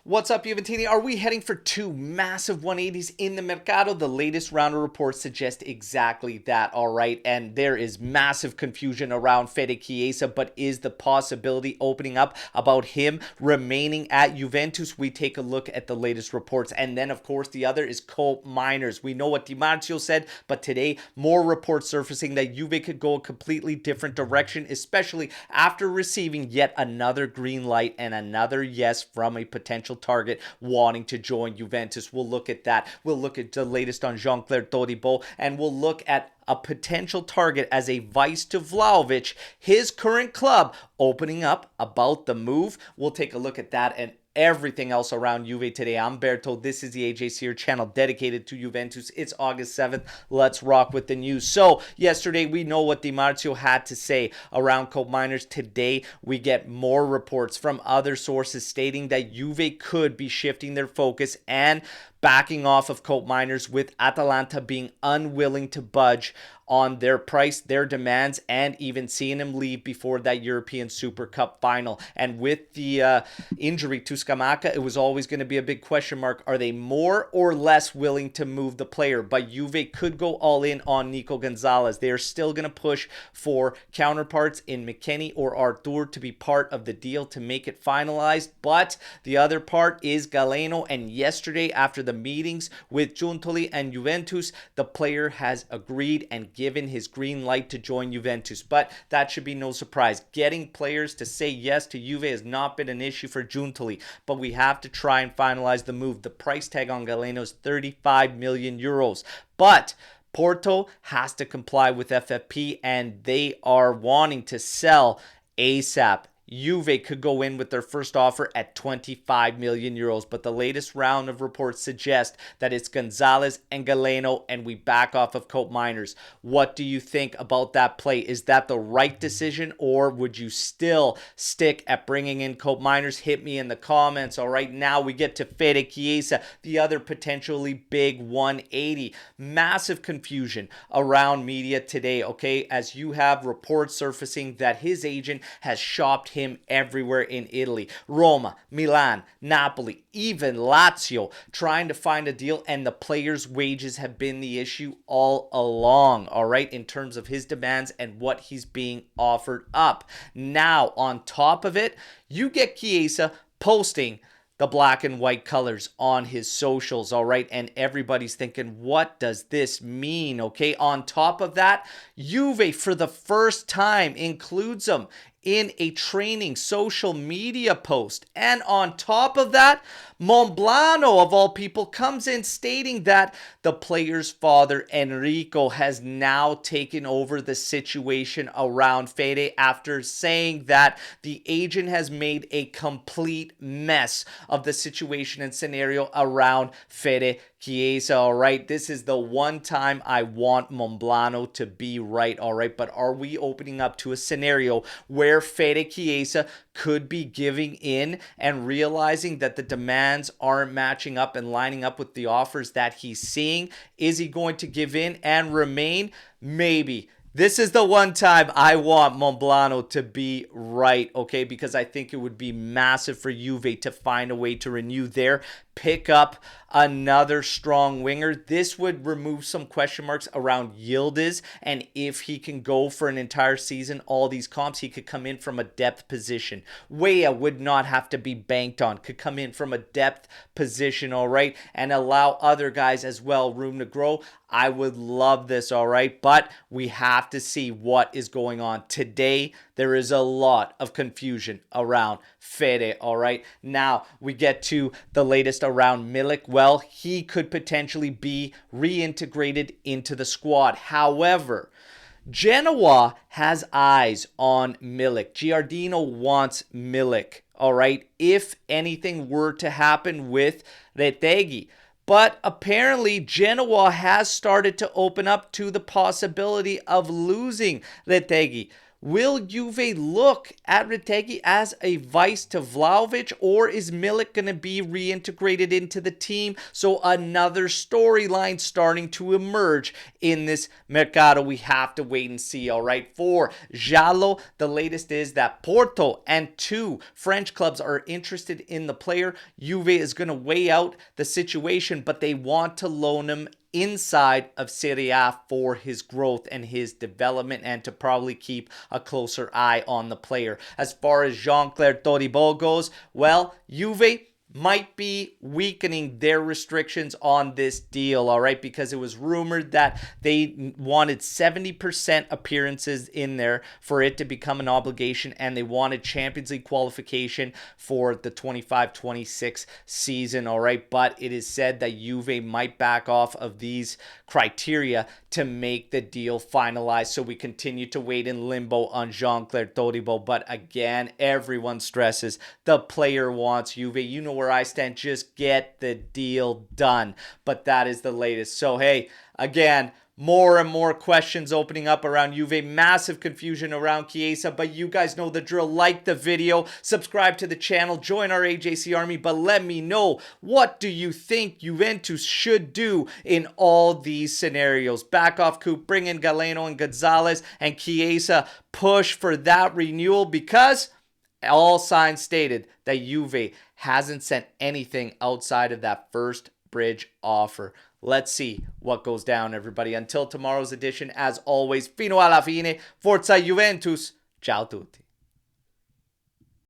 What's up, Juventini? Are we heading for two massive 180s in the Mercado? The latest round of reports suggest exactly that, all right? And there is massive confusion around Federico Chiesa, but is the possibility opening up about him remaining at Juventus? We take a look at the latest reports. And then, of course, the other is Colt Miners. We know what Di Marzio said, but today, more reports surfacing that Juve could go a completely different direction, especially after receiving yet another green light and another yes from a potential target wanting to join Juventus. We'll look at that. We'll look at the latest on Jean-Claire Todibo, and we'll look at a potential target as a vice to Vlahovic, his current club, opening up about the move. We'll take a look at that and everything else around Juve today. I'm Berto. This is the AJ Sear channel dedicated to Juventus. It's August 7th. Let's rock with the news. So, yesterday we know what Di Marzio had to say around Colt Miners. Today we get more reports from other sources stating that Juve could be shifting their focus and backing off of Colt Miners, with Atalanta being unwilling to budge on their price, their demands, and even seeing him leave before that European Super Cup final. And with the injury to Scamacca, it was always going to be a big question mark. Are they more or less willing to move the player? But Juve could go all in on Nico Gonzalez. They are still going to push for counterparts in McKennie or Artur to be part of the deal to make it finalized. But the other part is Galeno, and yesterday after the meetings with Giuntoli and Juventus, the player has agreed and given his green light to join Juventus. But that should be no surprise. Getting players to say yes to Juve has not been an issue for Giuntoli, but we have to try and finalize the move. The price tag on Galeno is 35 million euros. But Porto has to comply with FFP, and they are wanting to sell ASAP. Juve could go in with their first offer at 25 million euros, but the latest round of reports suggest that it's Gonzalez and Galeno, and we back off of Colt Miners. What do you think about that play? Is that the right decision, or would you still stick at bringing in Colt Miners? Hit me in the comments. All right, now we get to Federico Chiesa, the other potentially big 180. Massive confusion around media today, okay, as you have reports surfacing that his agent has shopped him everywhere in Italy. Roma, Milan, Napoli, even Lazio trying to find a deal, and the player's wages have been the issue all along, all right, in terms of his demands and what he's being offered up. Now, on top of it, you get Chiesa posting the black and white colors on his socials, all right? And everybody's thinking, what does this mean, okay? On top of that, Juve, for the first time, includes him in a training social media post. And on top of that, Monblano, of all people, comes in stating that the player's father, Enrico, has now taken over the situation around Fede after saying that the agent has made a complete mess of the situation and scenario around Fede Chiesa, all right? This is the one time I want Monblano to be right, all right? But are we opening up to a scenario where Fede Chiesa could be giving in and realizing that the demands aren't matching up and lining up with the offers that he's seeing? Is he going to give in and remain? Maybe. This is the one time I want Monblano to be right, okay? Because I think it would be massive for Juve to find a way to renew there, pick up another strong winger. This would remove some question marks around Yildiz, and if he can go for an entire season, all these comps, he could come in from a depth position. Weah would not have to be banked on, could come in from a depth position, all right, and allow other guys as well room to grow. I would love this, all right, but we have to see what is going on. Today, there is a lot of confusion around Fede, all right? Now, we get to the latest around Milik. Well, he could potentially be reintegrated into the squad. However, Genoa has eyes on Milik. Giardino wants Milik, all right, if anything were to happen with Retegui. But apparently, Genoa has started to open up to the possibility of losing Retegui. Will Juve look at Retegui as a vice to Vlahovic, or is Milik going to be reintegrated into the team? So another storyline starting to emerge in this Mercado. We have to wait and see, all right? For Giallo, the latest is that Porto and 2 French clubs are interested in the player. Juve is going to weigh out the situation, but they want to loan him inside of Serie A for his growth and his development, and to probably keep a closer eye on the player. As far as Jean-Claire Todibo goes, well, Juve might be weakening their restrictions on this deal, all right? Because it was rumored that they wanted 70% appearances in there for it to become an obligation, and they wanted Champions League qualification for the 25-26 season, all right? But it is said that Juve might back off of these criteria to make the deal finalized. So we continue to wait in limbo on Jean-Claire Todibo. But again, everyone stresses the player wants Juve. You know where I stand. Just get the deal done. But that is the latest. So hey, again, more and more questions opening up around Juve. Massive confusion around Chiesa, but you guys know the drill. Like the video, subscribe to the channel, join our AJC army, but let me know, what do you think Juventus should do in all these scenarios? Back off Coop, bring in Galeno and Gonzalez, and Chiesa push for that renewal, because all signs stated that Juve hasn't sent anything outside of that first bridge offer. Let's see what goes down, everybody. Until tomorrow's edition, as always, fino alla fine, forza Juventus, ciao tutti.